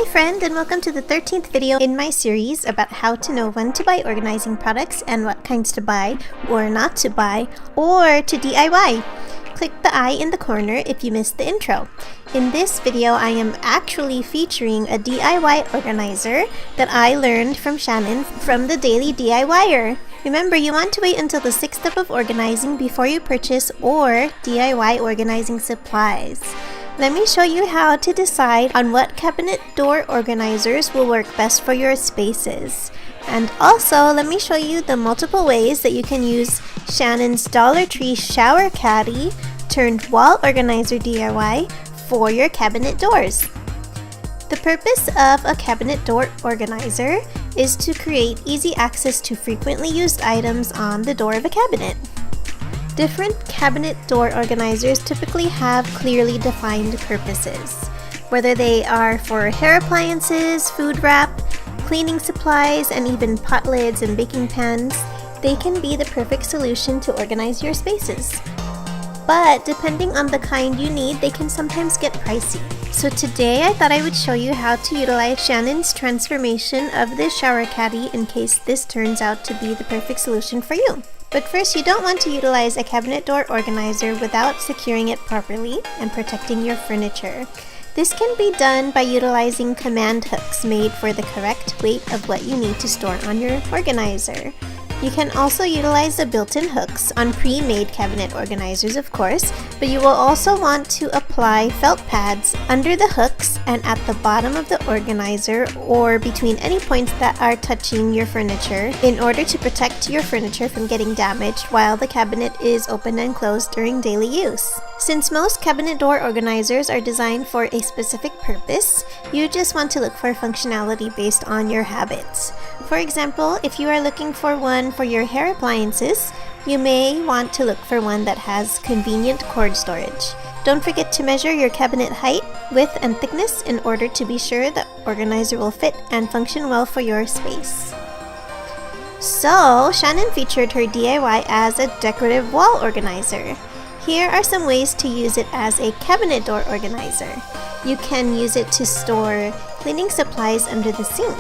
Hi friend, and welcome to the 13th video in my series about how to know when to buy organizing products and what kinds to buy or not to buy or to DIY. Click the I in the corner if you missed the intro. In this video, I am actually featuring a DIY organizer that I learned from Shannon from the Daily DIYer. Remember, you want to wait until the 6th step of organizing before you purchase or DIY organizing supplies. Let me show you how to decide on what cabinet door organizers will work best for your spaces. And also, let me show you the multiple ways that you can use Shannon's Dollar Tree shower caddy turned wall organizer DIY for your cabinet doors. The purpose of a cabinet door organizer is to create easy access to frequently used items on the door of a cabinet. Different cabinet door organizers typically have clearly defined purposes. Whether they are for hair appliances, food wrap, cleaning supplies, and even pot lids and baking pans, they can be the perfect solution to organize your spaces. But depending on the kind you need, they can sometimes get pricey. So today I thought I would show you how to utilize Shannon's transformation of this shower caddy in case this turns out to be the perfect solution for you. But first, you don't want to utilize a cabinet door organizer without securing it properly and protecting your furniture. This can be done by utilizing command hooks made for the correct weight of what you need to store on your organizer. You can also utilize the built-in hooks on pre-made cabinet organizers, of course, but you will also want to apply felt pads under the hooks and at the bottom of the organizer or between any points that are touching your furniture in order to protect your furniture from getting damaged while the cabinet is open and closed during daily use. Since most cabinet door organizers are designed for a specific purpose, you just want to look for functionality based on your habits. For example, if you are looking for one for your hair appliances, you may want to look for one that has convenient cord storage. Don't forget to measure your cabinet height, width, and thickness in order to be sure the organizer will fit and function well for your space. So, Shannon featured her DIY as a decorative wall organizer. Here are some ways to use it as a cabinet door organizer. You can use it to store cleaning supplies under the sink.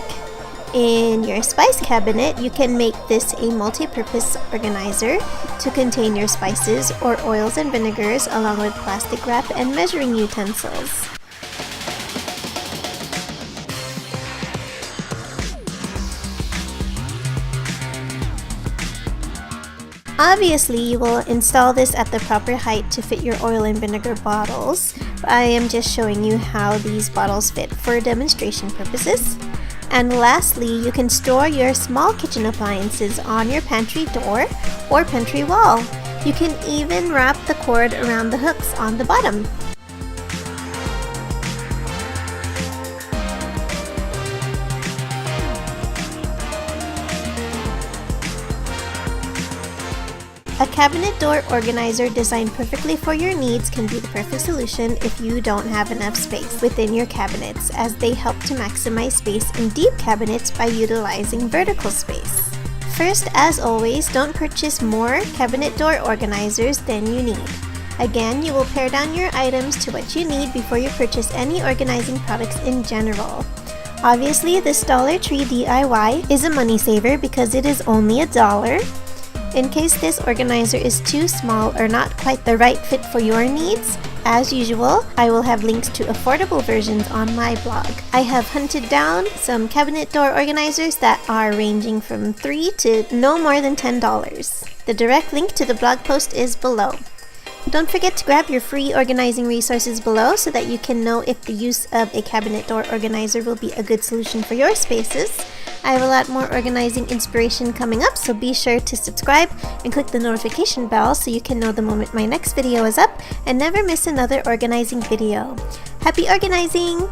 In your spice cabinet, you can make this a multi-purpose organizer to contain your spices or oils and vinegars along with plastic wrap and measuring utensils. Obviously, you will install this at the proper height to fit your oil and vinegar bottles. I am just showing you how these bottles fit for demonstration purposes. And lastly, you can store your small kitchen appliances on your pantry door or pantry wall. You can even wrap the cord around the hooks on the bottom. A cabinet door organizer designed perfectly for your needs can be the perfect solution if you don't have enough space within your cabinets, as they help to maximize space in deep cabinets by utilizing vertical space. First, as always, don't purchase more cabinet door organizers than you need. Again, you will pare down your items to what you need before you purchase any organizing products in general. Obviously, this Dollar Tree DIY is a money saver because it is only $1. In case this organizer is too small or not quite the right fit for your needs, as usual, I will have links to affordable versions on my blog. I have hunted down some cabinet door organizers that are ranging from $3 to no more than $10. The direct link to the blog post is below. Don't forget to grab your free organizing resources below so that you can know if the use of a cabinet door organizer will be a good solution for your spaces. I have a lot more organizing inspiration coming up, so be sure to subscribe and click the notification bell so you can know the moment my next video is up and never miss another organizing video. Happy organizing!